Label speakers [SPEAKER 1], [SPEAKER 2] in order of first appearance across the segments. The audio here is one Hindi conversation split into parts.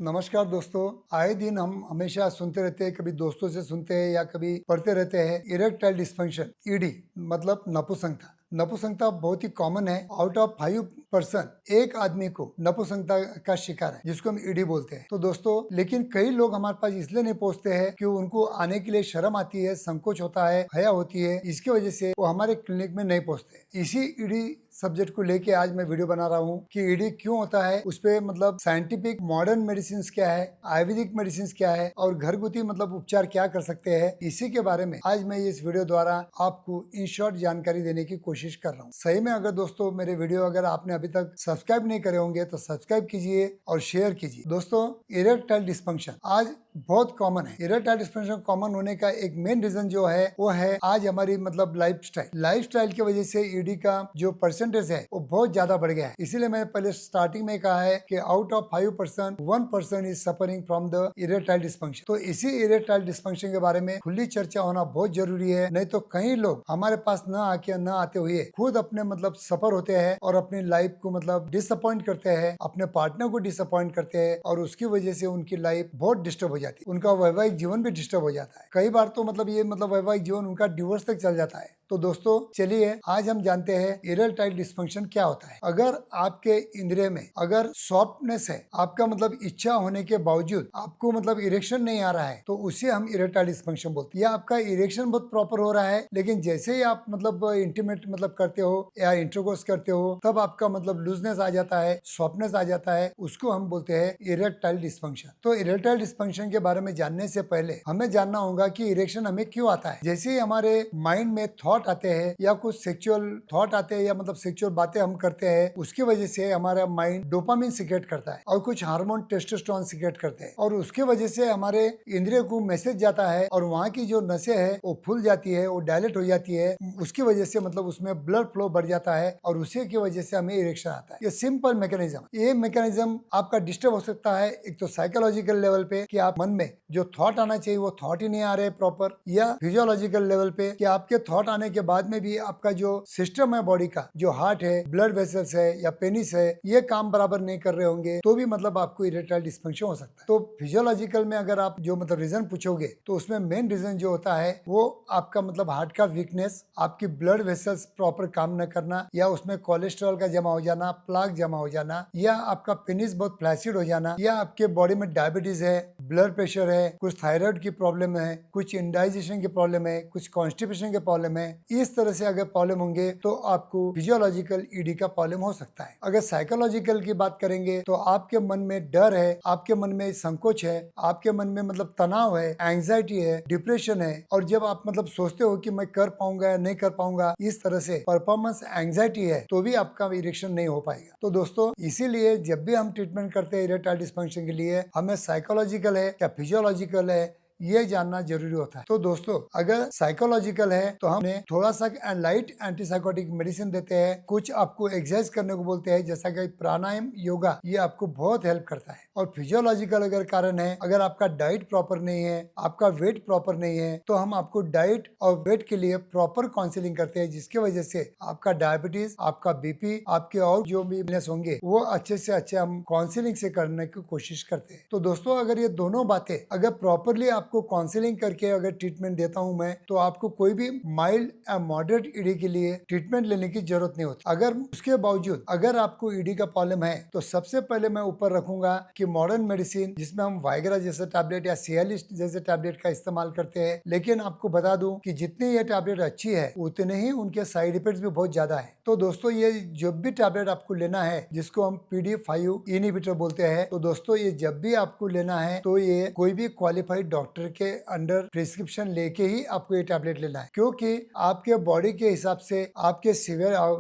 [SPEAKER 1] नमस्कार दोस्तों। आए दिन हम हमेशा सुनते रहते हैं, कभी दोस्तों से सुनते हैं या कभी पढ़ते रहते हैं इरेक्टाइल डिस्फंक्शन ईडी मतलब नपुंसकता। नपुंसकता बहुत ही कॉमन है। आउट ऑफ 5% एक आदमी को नपुंसकता का शिकार है, जिसको हम ईडी बोलते हैं। तो दोस्तों, लेकिन कई लोग हमारे पास इसलिए नहीं पहुंचते हैं कि उनको आने के लिए शर्म आती है, संकोच होता है, हया होती है। इसकी वजह से वो हमारे क्लिनिक में नहीं पहुंचते। इसी ईडी सब्जेक्ट को लेके आज मैं वीडियो बना रहा हूँ कि ईडी क्यों होता है, उस पे मतलब साइंटिफिक मॉडर्न मेडिसिन क्या है, आयुर्वेदिक मेडिसिन क्या है और घरगुती मतलब उपचार क्या कर सकते हैं, इसी के बारे में आज मैं इस वीडियो द्वारा आपको इन शॉर्ट जानकारी देने की कोशिश कर रहा हूँ। सही में अगर दोस्तों मेरे वीडियो अगर आपने अभी तक सब्सक्राइब नहीं करे होंगे तो सब्सक्राइब कीजिए और शेयर कीजिए। दोस्तों, इरेक्टाइल डिस्फंक्शन आज बहुत कॉमन है। इरेक्टाइल डिस्फंक्शन कॉमन होने का एक मेन रीजन जो है वो है आज हमारी मतलब लाइफस्टाइल की वजह से ईडी का जो परसेंटेज है वो बहुत ज्यादा बढ़ गया है। इसीलिए मैंने पहले स्टार्टिंग में कहा है कि out of 5% 1% is suffering from the erectile dysfunction. तो इसी इरेक्टाइल डिस्फंक्शन के बारे में खुली चर्चा होना बहुत जरूरी है। नहीं तो कई लोग हमारे पास न आते हुए खुद अपने मतलब सफर होते हैं और अपनी लाइफ को मतलब डिसअपॉइंट करते हैं, अपने पार्टनर को डिसअपॉइंट करते हैं और उसकी वजह से उनकी लाइफ बहुत डिस्टर्ब हो जाती है। उनका वैवाहिक जीवन भी डिस्टर्ब हो जाता है। कई बार तो मतलब ये मतलब वैवाहिक जीवन उनका डिवोर्स तक चल जाता है। तो दोस्तों चलिए आज हम जानते हैं इरेक्टाइल डिस्फंक्शन क्या होता है। अगर आपके इंद्रिय में अगर सॉफ्टनेस है, आपका मतलब इच्छा होने के बावजूद आपको मतलब इरेक्शन नहीं आ रहा है, तो उसे हम इरेक्टाइल डिस्फंक्शन बोलते हैं। या आपका इरेक्शन बहुत प्रॉपर हो रहा है, लेकिन जैसे ही आप मतलब इंटीमेट मतलब करते हो या इंटरकोर्स करते हो तब आपका मतलब लूजनेस आ जाता है, सॉफ्टनेस आ जाता है, उसको हम बोलते हैं इरेक्टाइल डिस्फंक्शन। तो इरेक्टाइल डिस्फंक्शन के बारे में जानने से पहले हमें जानना होगा कि इरेक्शन हमें क्यों आता है। जैसे ही हमारे माइंड में थॉट आते हैं या कुछ सेक्सुअल थॉट आते हैं या मतलब सेक्सुअल बातें हम करते हैं, उसकी वजह से हमारा माइंड डोपामिन सीक्रेट करता है और कुछ हार्मोन टेस्टोस्टेरोन सीक्रेट करते हैं और उसकी वजह से हमारे इंद्रिय को मैसेज जाता है और वहाँ की जो नसें है वो फूल जाती है, वो डायलेट हो जाती है। उसकी वजह से मतलब उसमें ब्लड फ्लो बढ़ जाता है और उसी की वजह से हमें इरेक्शन आता है। ये सिंपल मैकेनिज्म, ये मैकेनिज्म आपका डिस्टर्ब हो सकता है। एक तो साइकोलॉजिकल लेवल पे कि आप मन में जो थॉट आना चाहिए वो थॉट ही नहीं आ रहे प्रॉपर, या फिजियोलॉजिकल लेवल पे कि आपके थॉट आने के बाद में भी आपका जो सिस्टम है बॉडी का, जो हार्ट है, ब्लड वेसल्स है या पेनिस है, ये काम बराबर नहीं कर रहे होंगे तो भी मतलब आपको इरेक्टाइल डिस्फंक्शन हो सकता है। तो फिजियोलॉजिकल में अगर आप जो मतलब रीजन पूछोगे तो उसमें मेन रीजन जो होता है वो आपका मतलब हार्ट का वीकनेस, आपकी ब्लड वेसल्स प्रॉपर काम न करना, या उसमें कोलेस्ट्रॉल का जमा हो जाना, प्लाक जमा हो जाना, या आपका पेनिस बहुत फ्लैसिड हो जाना, या आपके बॉडी में डायबिटीज है, ब्लड प्रेशर है, कुछ थायराइड की प्रॉब्लम है, कुछ इंडाइजेशन की प्रॉब्लम है, कुछ कॉन्स्टिपेशन के प्रॉब्लम है। इस तरह से अगर प्रॉब्लम होंगे तो आपको फिजियोलॉजिकल ईडी का प्रॉब्लम हो सकता है। अगर साइकोलॉजिकल की बात करेंगे तो आपके मन में डर है, आपके मन में संकोच है, आपके मन में मतलब तनाव है, एंजाइटी है, डिप्रेशन है, और जब आप मतलब सोचते हो कि मैं कर पाऊंगा या नहीं कर पाऊंगा, इस तरह से परफॉर्मेंस एंजाइटी है, तो भी आपका इरेक्शन नहीं हो पाएगा। तो दोस्तों इसीलिए जब भी हम ट्रीटमेंट करते हैं इरेक्टाइल डिस्फंक्शन के लिए, हमें साइकोलॉजिकल है या फिजियोलॉजिकल है ये जानना जरूरी होता है। तो दोस्तों अगर साइकोलॉजिकल है तो हमें थोड़ा सा लाइट एंटीसाइकोटिक मेडिसिन देते हैं, कुछ आपको एक्सरसाइज करने को बोलते हैं जैसा कि प्राणायाम, योगा, ये आपको बहुत हेल्प करता है। और फिजियोलॉजिकल अगर कारण है, अगर आपका डाइट प्रॉपर नहीं है, आपका वेट प्रॉपर नहीं है, तो हम आपको डाइट और वेट के लिए प्रॉपर काउंसलिंग करते हैं, जिसकी वजह से आपका डायबिटीज, आपका बीपी, आपके और जो भी इलनेस होंगे वो अच्छे से अच्छे हम काउंसलिंग से करने की कोशिश करते हैं। तो दोस्तों अगर ये दोनों बातें अगर प्रॉपरली आपको काउंसलिंग करके अगर ट्रीटमेंट देता हूं मैं, तो आपको कोई भी माइल्ड या मॉडरेट ईडी के लिए ट्रीटमेंट लेने की जरूरत नहीं होती। अगर उसके बावजूद अगर आपको ईडी का प्रॉब्लम है तो सबसे पहले मैं ऊपर रखूंगा कि मॉडर्न मेडिसिन, जिसमें हम वाइग्रा जैसे टैबलेट या सियालिस जैसे टैबलेट का इस्तेमाल करते हैं। लेकिन आपको बता दूं कि जितनी ये टैबलेट अच्छी है उतने ही उनके साइड इफेक्ट्स भी बहुत ज्यादा है। तो दोस्तों ये जब भी टैबलेट आपको लेना है, जिसको हम PD5 इनहिबिटर बोलते हैं, तो दोस्तों ये जब भी आपको लेना है तो ये कोई भी क्वालिफाइड डॉक्टर के अंडर प्रिस्क्रिप्शन लेके ही आपको ये टैबलेट लेना है, क्योंकि आपके बॉडी के हिसाब से आपके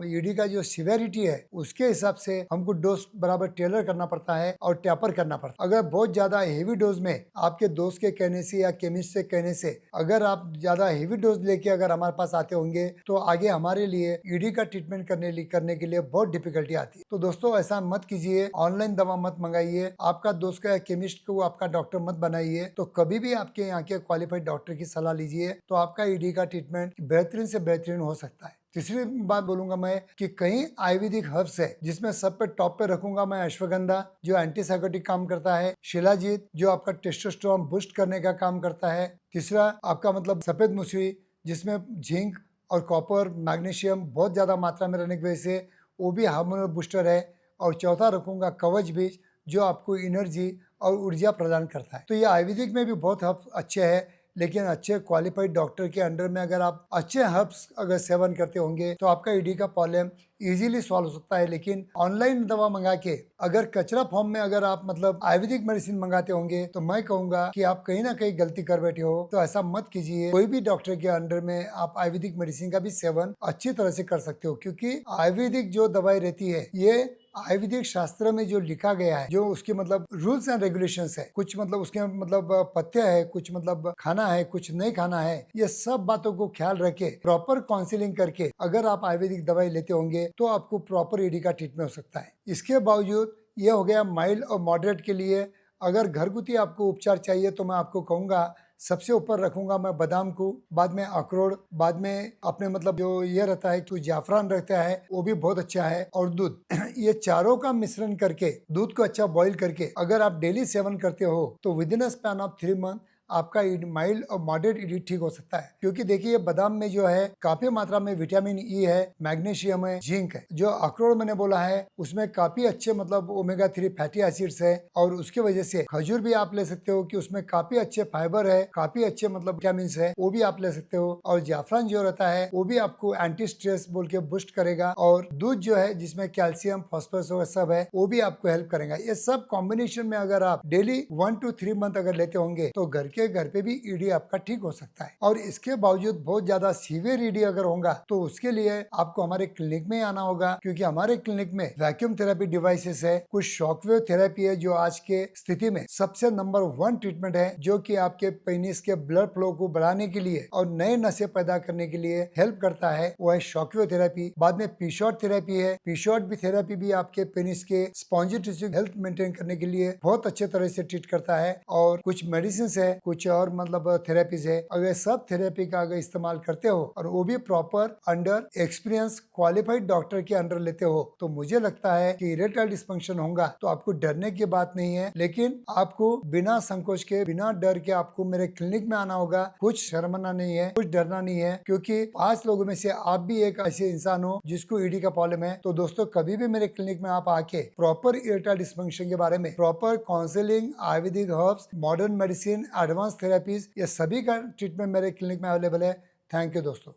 [SPEAKER 1] ईडी का जो सिवेरिटी है उसके हिसाब से हमको डोज बराबर टेलर करना पड़ता है और टैपर करना पड़ता है। अगर बहुत ज्यादा हेवी डोज में आपके दोस्त के कहने से या केमिस्ट से कहने से अगर आप ज्यादा हेवी डोज लेके अगर हमारे पास आते होंगे तो आगे हमारे लिए ईडी का ट्रीटमेंट करने के लिए बहुत डिफिकल्टी आती है। तो दोस्तों ऐसा मत कीजिए, ऑनलाइन दवा मत मंगाइए, आपका दोस्त का केमिस्ट को आपका डॉक्टर मत बनाइए। तो कभी भी आपके यहाँ के क्वालिफाइड डॉक्टर की सलाह लीजिए, तो आपका ईडी का ट्रीटमेंट बेहतरीन से बेहतरीन हो सकता है। तीसरी बात बोलूंगा मैं कि कई आयुर्वेदिक हर्ब्स है जिसमें सब पे टॉप पे रखूंगा मैं अश्वगंधा जो एंटीसाइकोटिक काम करता है, शिलाजीत जो आपका टेस्टोस्टेरोन बूस्ट करने का काम करता है, तीसरा आपका मतलब सफेद मुसली जिसमें जिंक और कॉपर मैग्नीशियम बहुत ज़्यादा मात्रा में रहने की वजह से वो भी हार्मोनल बूस्टर है, और चौथा रखूंगा कवच बीज जो आपको एनर्जी और ऊर्जा प्रदान करता है। तो ये आयुर्वेदिक में भी बहुत हर्ब्स अच्छे हैं, लेकिन अच्छे क्वालिफाइड डॉक्टर के अंडर में अगर आप अच्छे हर्ब्स अगर सेवन करते होंगे तो आपका ईडी का प्रॉब्लम इजीली सॉल्व हो सकता है। लेकिन ऑनलाइन दवा मंगा के अगर कचरा फॉर्म में अगर आप मतलब आयुर्वेदिक मेडिसिन मंगाते होंगे तो मैं कहूंगा कि आप कहीं ना कहीं गलती कर बैठे हो। तो ऐसा मत कीजिए। कोई भी डॉक्टर के अंडर में आप आयुर्वेदिक मेडिसिन का भी सेवन अच्छी तरह से कर सकते हो, क्योंकि आयुर्वेदिक जो दवाई रहती है ये आयुर्वेदिक शास्त्र में जो लिखा गया है, जो उसके मतलब रूल्स एंड रेगुलेशंस है, कुछ मतलब उसके मतलब पथ्य है, कुछ मतलब खाना है, कुछ नहीं खाना है, ये सब बातों को ख्याल रखे प्रॉपर काउंसलिंग करके अगर आप आयुर्वेदिक दवाई लेते होंगे तो आपको प्रॉपर ईडी का ट्रीटमेंट हो सकता है। इसके बावजूद ये हो गया माइल्ड और मॉडरेट के लिए। अगर घरगुती आपको उपचार चाहिए तो मैं आपको कहूंगा सबसे ऊपर रखूंगा मैं बादाम को, बाद में अखरोट, बाद में अपने मतलब जो ये रहता है तो जाफरान रहता है वो भी बहुत अच्छा है, और दूध ये चारों का मिश्रण करके दूध को अच्छा बॉईल करके अगर आप डेली सेवन करते हो तो with in a span of 3 month आपका माइल्ड और मॉडरेट ईडी ठीक हो सकता है। क्योंकि देखिए बादाम में जो है काफी मात्रा में विटामिन ई है, मैग्नीशियम है, जिंक है। जो अखरोट मैंने बोला है उसमें काफी अच्छे मतलब ओमेगा 3 फैटी एसिड्स है, और उसके वजह से खजूर भी आप ले सकते हो कि उसमें काफी अच्छे फाइबर है, काफी अच्छे मतलब विटामिन है, वो भी आप ले सकते हो। और जाफरान जो रहता है वो भी आपको एंटी स्ट्रेस बोल के बूस्ट करेगा, और दूध जो है जिसमें कैल्शियम फॉस्फोरस और सब है वो भी आपको हेल्प करेगा। ये सब कॉम्बिनेशन में अगर आप डेली 1 to 3 मंथ अगर लेते होंगे तो घर पे भी ईडी आपका ठीक हो सकता है। और इसके बावजूद बहुत ज्यादा सीवियर ईडी अगर होगा तो उसके लिए आपको हमारे क्लिनिक में आना होगा, क्योंकि हमारे क्लिनिक में वैक्यूम थेरेपी डिवाइसेस है, कुछ शॉकवेव थेरेपी है जो आज के स्थिति में सबसे नंबर 1 ट्रीटमेंट है, जो कि आपके पेनिस के ब्लड फ्लो को बढ़ाने के लिए और नए नशे पैदा करने के लिए हेल्प करता है, वो है शॉकवेव थेरेपी। बाद में पीशॉट थेरेपी है। पीशॉट भी थेरेपी भी आपके पेनिस के स्पॉन्जी टिश्यू हेल्थ मेंटेन करने के लिए बहुत अच्छे तरह से ट्रीट करता है। और कुछ मेडिसिन है, कुछ और मतलब थेरेपीज है। अगर सब थेरेपी का अगर इस्तेमाल करते हो और वो भी proper under experience qualified doctor के अंडर लेते हो तो मुझे लगता है कि इरेक्टाइल डिस्फंक्शन होगा तो आपको डरने की बात नहीं है, लेकिन आपको बिना संकोच के बिना डर के आपको मेरे क्लिनिक में आना होगा। कुछ शर्मना नहीं है, कुछ डरना नहीं है, क्योंकि 5 लोगों में से आप भी एक ऐसे इंसान हो जिसको ईडी का प्रॉब्लम है। तो दोस्तों कभी भी मेरे क्लिनिक में आप आके प्रॉपर इरेक्टाइल डिस्फंक्शन के बारे में proper counselling, Ayurvedic herbs, modern medicine, advance therapies, ये सभी का ट्रीटमेंट मेरे क्लिनिक में अवेलेबल है। थैंक यू दोस्तों।